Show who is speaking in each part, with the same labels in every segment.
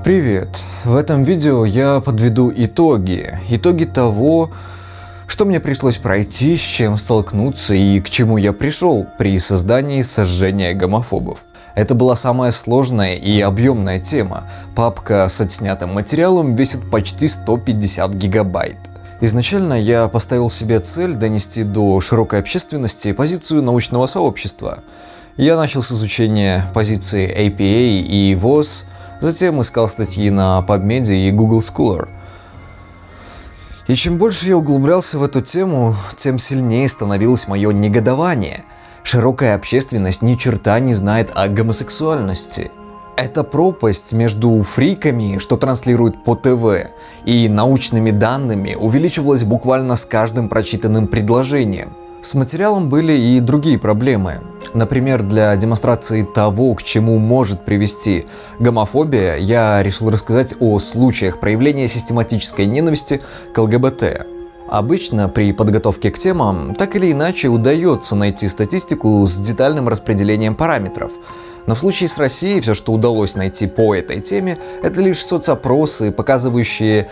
Speaker 1: Привет! В этом видео я подведу итоги того, что мне пришлось пройти, с чем столкнуться и к чему я пришел при создании сожжения гомофобов. Это была самая сложная и объемная тема. Папка с отснятым материалом весит почти 150 гигабайт. Изначально я поставил себе цель донести до широкой общественности позицию научного сообщества. Я начал с изучения позиции APA и ВОЗ, затем искал статьи на PubMed и Google Scholar. И чем больше я углублялся в эту тему, тем сильнее становилось мое негодование. Широкая общественность ни черта не знает о гомосексуальности. Эта пропасть между фриками, что транслируют по ТВ, и научными данными увеличивалась буквально с каждым прочитанным предложением. С материалом были и другие проблемы. Например, для демонстрации того, к чему может привести гомофобия, я решил рассказать о случаях проявления систематической ненависти к ЛГБТ. Обычно при подготовке к темам так или иначе удается найти статистику с детальным распределением параметров. Но в случае с Россией все, что удалось найти по этой теме, это лишь соцопросы, показывающие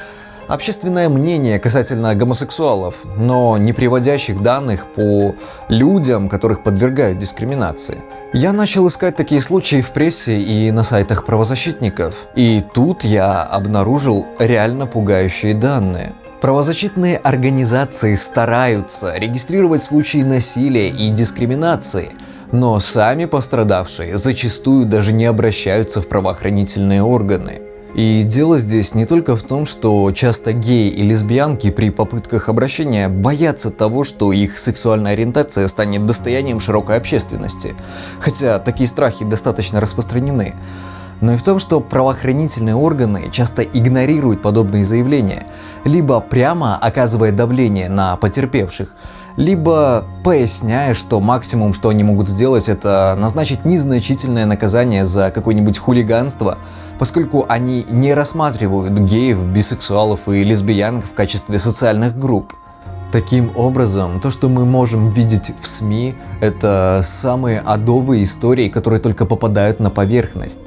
Speaker 1: общественное мнение касательно гомосексуалов, но не приводящих данных по людям, которых подвергают дискриминации. Я начал искать такие случаи в прессе и на сайтах правозащитников, и тут я обнаружил реально пугающие данные. Правозащитные организации стараются регистрировать случаи насилия и дискриминации, но сами пострадавшие зачастую даже не обращаются в правоохранительные органы. И дело здесь не только в том, что часто геи и лесбиянки при попытках обращения боятся того, что их сексуальная ориентация станет достоянием широкой общественности, хотя такие страхи достаточно распространены, но и в том, что правоохранительные органы часто игнорируют подобные заявления, либо прямо оказывая давление на потерпевших, либо поясняя, что максимум, что они могут сделать, это назначить незначительное наказание за какое-нибудь хулиганство, поскольку они не рассматривают геев, бисексуалов и лесбиянок в качестве социальных групп. Таким образом, то, что мы можем видеть в СМИ, это самые адовые истории, которые только попадают на поверхность.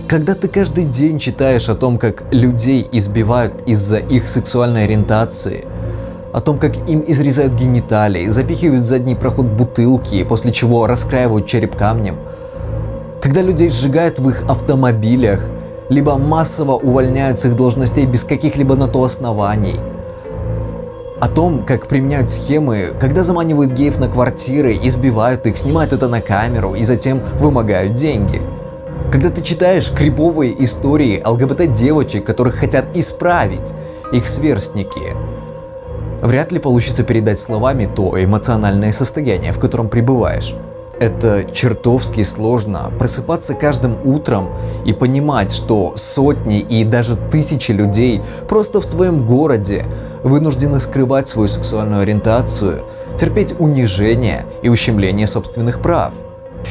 Speaker 1: Когда ты каждый день читаешь о том, как людей избивают из-за их сексуальной ориентации, о том, как им изрезают гениталии, запихивают в задний проход бутылки, после чего раскраивают череп камнем, когда людей сжигают в их автомобилях, либо массово увольняют с их должностей без каких-либо на то оснований, о том, как применяют схемы, когда заманивают геев на квартиры, избивают их, снимают это на камеру и затем вымогают деньги. Когда ты читаешь криповые истории ЛГБТ-девочек, которых хотят исправить их сверстники, вряд ли получится передать словами то эмоциональное состояние, в котором пребываешь. Это чертовски сложно просыпаться каждым утром и понимать, что сотни и даже тысячи людей просто в твоем городе вынуждены скрывать свою сексуальную ориентацию, терпеть унижение и ущемление собственных прав.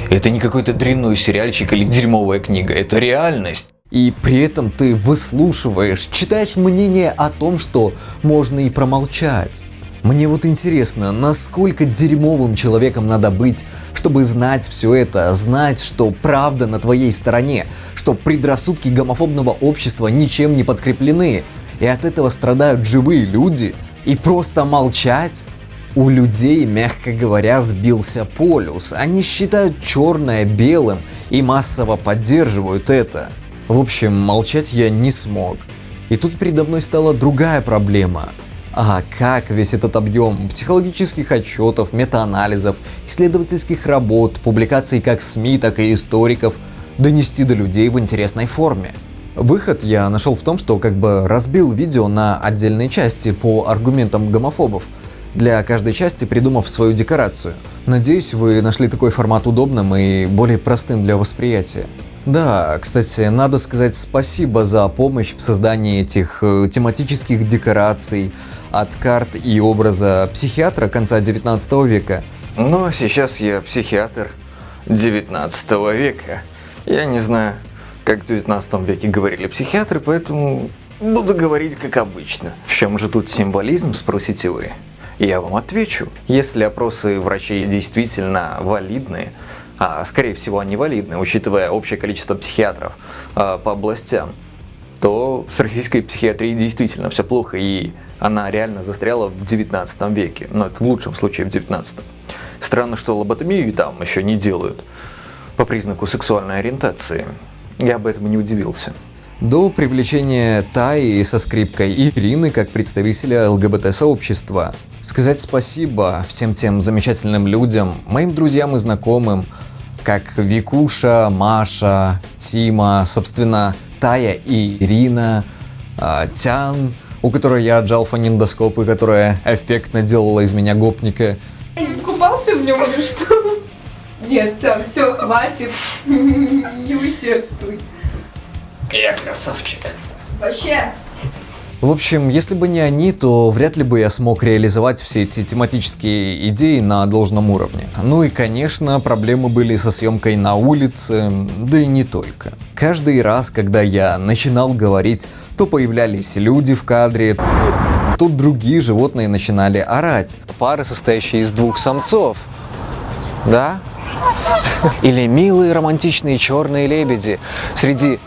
Speaker 2: Это не какой-то дрянной сериальчик или дерьмовая книга, это реальность.
Speaker 1: И при этом ты выслушиваешь, читаешь мнение о том, что можно и промолчать. Мне вот интересно, насколько дерьмовым человеком надо быть, чтобы знать все это, знать, что правда на твоей стороне, что предрассудки гомофобного общества ничем не подкреплены, и от этого страдают живые люди, и просто молчать? У людей, мягко говоря, сбился полюс, они считают черное белым и массово поддерживают это. В общем, молчать я не смог. И тут передо мной стала другая проблема. А как весь этот объем психологических отчетов, метаанализов, исследовательских работ, публикаций как СМИ, так и историков донести до людей в интересной форме? Выход я нашел в том, что разбил видео на отдельные части по аргументам гомофобов, для каждой части придумав свою декорацию. Надеюсь, вы нашли такой формат удобным и более простым для восприятия. Да, кстати, надо сказать спасибо за помощь в создании этих тематических декораций от карт и образа психиатра конца 19 века.
Speaker 2: Но сейчас я психиатр 19 века. Я не знаю, как в 19 веке говорили психиатры, поэтому буду говорить как обычно. В чем же тут символизм, спросите вы? Я вам отвечу. Если опросы врачей действительно валидны, а скорее всего они валидны, учитывая общее количество психиатров по областям, то с российской психиатрией действительно все плохо, и она реально застряла в 19 веке. Но это в лучшем случае в 19. Странно, что лоботомию там еще не делают по признаку сексуальной ориентации. Я бы этому не удивился.
Speaker 1: До привлечения Таи со скрипкой и Ирины как представителя ЛГБТ-сообщества. Сказать спасибо всем тем замечательным людям, моим друзьям и знакомым, как Викуша, Маша, Тима, собственно, Тая и Ирина, Тян, у которой я отжал фонендоскоп и которая эффектно делала из меня гопника.
Speaker 3: Купался в нем или что? Нет, все, хватит. Не усердствуй.
Speaker 2: Я красавчик.
Speaker 3: Вообще.
Speaker 1: В общем, если бы не они, то вряд ли бы я смог реализовать все эти тематические идеи на должном уровне. Ну и, конечно, проблемы были со съемкой на улице, да и не только. Каждый раз, когда я начинал говорить, то появлялись люди в кадре, тут другие животные начинали орать. Пары, состоящие из двух самцов. Да? Или милые романтичные черные лебеди среди...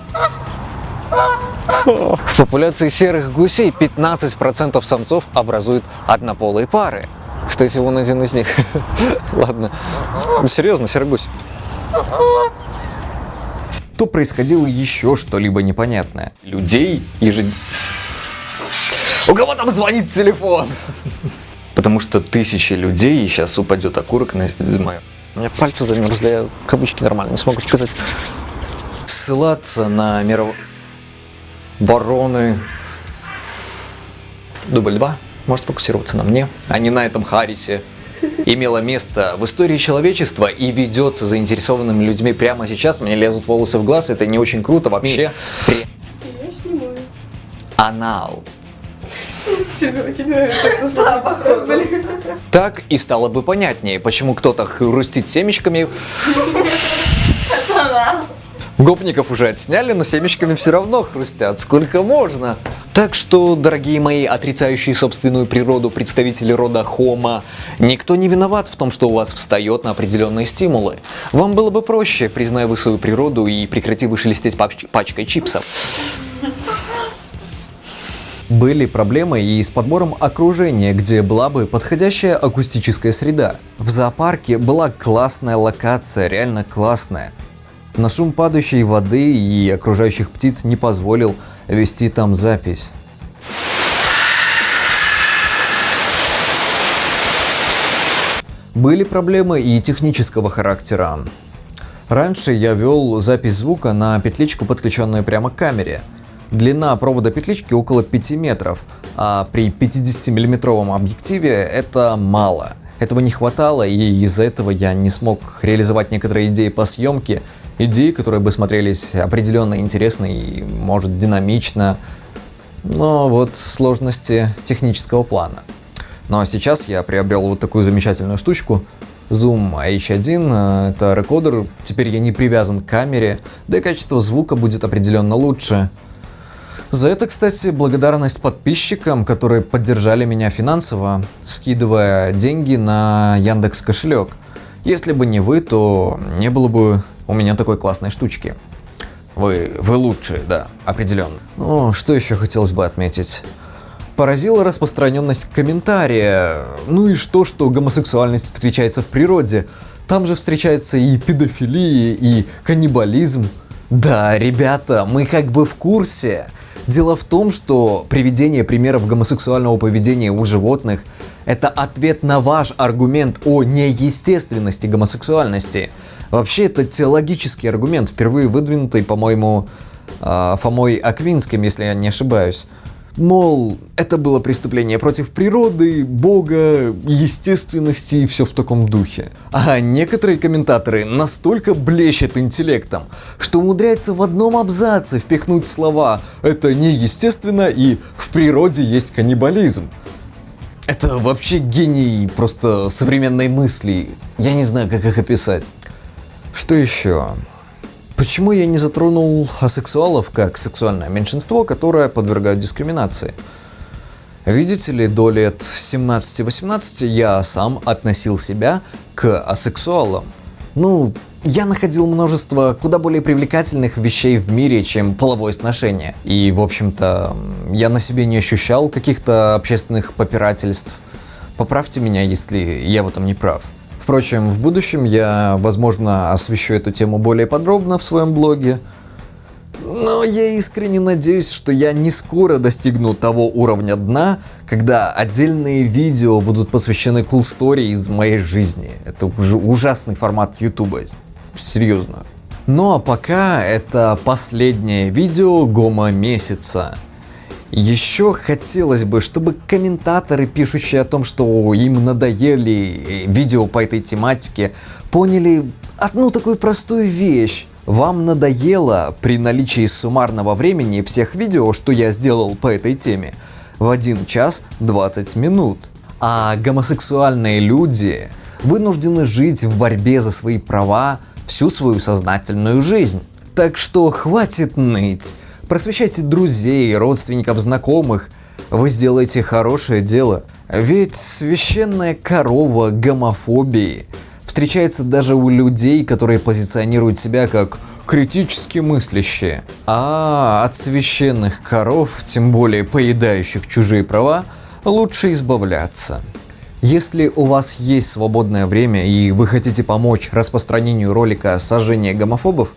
Speaker 1: В популяции серых гусей 15% самцов образуют однополые пары. Кстати, вон один из них. Ладно. Серьезно, серый гусь. То происходило еще что-либо непонятное.
Speaker 2: Людей У кого там звонит телефон? Потому что тысячи людей, и сейчас упадет окурок на мою.
Speaker 1: У меня пальцы замерзли, я кавычки нормально не смогу сказать. Ссылаться на Вороны. Дубль 2 может фокусироваться на мне, а не на этом Харрисе. Имело место в истории человечества и ведется заинтересованными людьми прямо сейчас. Мне лезут волосы в глаз, это не очень круто вообще.
Speaker 3: Я снимаю.
Speaker 1: Анал.
Speaker 3: Тебе очень нравится просто. Да, походу.
Speaker 1: Так и стало бы понятнее, почему кто-то хрустит семечками.
Speaker 3: Это анал.
Speaker 1: Гопников уже отсняли, но семечками все равно хрустят. Сколько можно? Так что, дорогие мои отрицающие собственную природу представители рода Homo, никто не виноват в том, что у вас встает на определенные стимулы. Вам было бы проще, призная вы свою природу и прекрати вы шелестеть пачкой чипсов. Были проблемы и с подбором окружения, где была бы подходящая акустическая среда. В зоопарке была классная локация, реально классная. Но шум падающей воды и окружающих птиц не позволил вести там запись. Были проблемы и технического характера. Раньше я вел запись звука на петличку, подключенную прямо к камере. Длина провода петлички около 5 метров, а при 50-миллиметровом объективе это мало. Этого не хватало, и из-за этого я не смог реализовать некоторые идеи по съемке, идеи, которые бы смотрелись определенно интересно и, может, динамично, но вот сложности технического плана. Ну а сейчас я приобрел вот такую замечательную штучку, Zoom H1, это рекордер, теперь я не привязан к камере, да и качество звука будет определенно лучше. За это, кстати, благодарность подписчикам, которые поддержали меня финансово, скидывая деньги на Яндекс кошелек. Если бы не вы, то не было бы у меня такой классной штучки. Вы лучшие, да, определенно. Ну, что еще хотелось бы отметить? Поразила распространенность комментария. Ну и что гомосексуальность встречается в природе? Там же встречается и педофилия, и каннибализм. Да, ребята, мы как бы в курсе. Дело в том, что приведение примеров гомосексуального поведения у животных – это ответ на ваш аргумент о неестественности гомосексуальности. Вообще, это теологический аргумент, впервые выдвинутый, по-моему, Фомой Аквинским, если я не ошибаюсь. Мол, это было преступление против природы, Бога, естественности и все в таком духе. А некоторые комментаторы настолько блещут интеллектом, что умудряются в одном абзаце впихнуть слова «это неестественно» и «в природе есть каннибализм». Это вообще гений просто современной мысли. Я не знаю, как их описать. Что еще? Почему я не затронул асексуалов как сексуальное меньшинство, которое подвергают дискриминации? Видите ли, до лет 17-18 я сам относил себя к асексуалам. Ну, я находил множество куда более привлекательных вещей в мире, чем половое сношение. И, в общем-то, я на себе не ощущал каких-то общественных попирательств. Поправьте меня, если я в этом не прав. Впрочем, в будущем я, возможно, освещу эту тему более подробно в своем блоге. Но я искренне надеюсь, что я не скоро достигну того уровня дна, когда отдельные видео будут посвящены cool story из моей жизни. Это уже ужасный формат ютуба. Серьезно. Ну а пока это последнее видео Гома месяца. Еще хотелось бы, чтобы комментаторы, пишущие о том, что им надоели видео по этой тематике, поняли одну такую простую вещь. Вам надоело при наличии суммарного времени всех видео, что я сделал по этой теме, в 1 час 20 минут. А гомосексуальные люди вынуждены жить в борьбе за свои права всю свою сознательную жизнь. Так что хватит ныть. Просвещайте друзей, родственников, знакомых. Вы сделаете хорошее дело. Ведь священная корова гомофобии встречается даже у людей, которые позиционируют себя как критически мыслящие. А от священных коров, тем более поедающих чужие права, лучше избавляться. Если у вас есть свободное время и вы хотите помочь распространению ролика «Сожжение гомофобов»,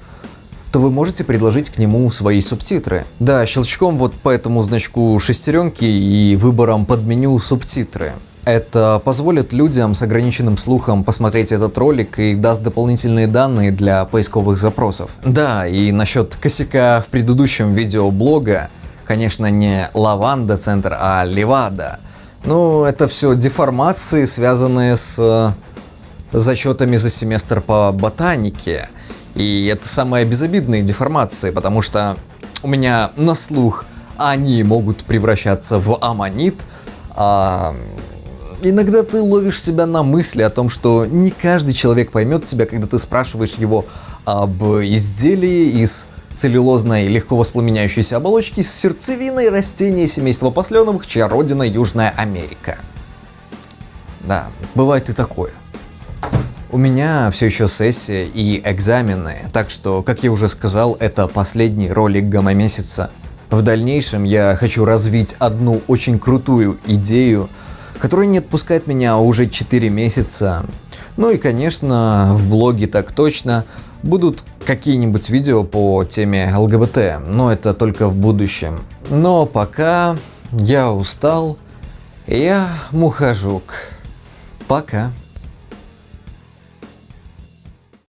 Speaker 1: то вы можете предложить к нему свои субтитры. Да, щелчком вот по этому значку шестеренки и выбором под меню «Субтитры». Это позволит людям с ограниченным слухом посмотреть этот ролик и даст дополнительные данные для поисковых запросов. Да, и насчет косяка в предыдущем видео блога, конечно, не Лаванда Центр, а Левада. Ну, это все деформации, связанные с зачетами за семестр по ботанике. И это самые безобидные деформации, потому что у меня на слух они могут превращаться в аммонит, а иногда ты ловишь себя на мысли о том, что не каждый человек поймет тебя, когда ты спрашиваешь его об изделии из целлюлозной легко воспламеняющейся оболочки с сердцевиной растения семейства посленовых, чья родина Южная Америка. Да, бывает и такое. У меня все еще сессия и экзамены, так что, как я уже сказал, это последний ролик Гомомесяца. В дальнейшем я хочу развить одну очень крутую идею, которая не отпускает меня уже 4 месяца. Ну и, конечно, в блоге так точно будут какие-нибудь видео по теме ЛГБТ, но это только в будущем. Но пока я устал, я мухожук. Пока.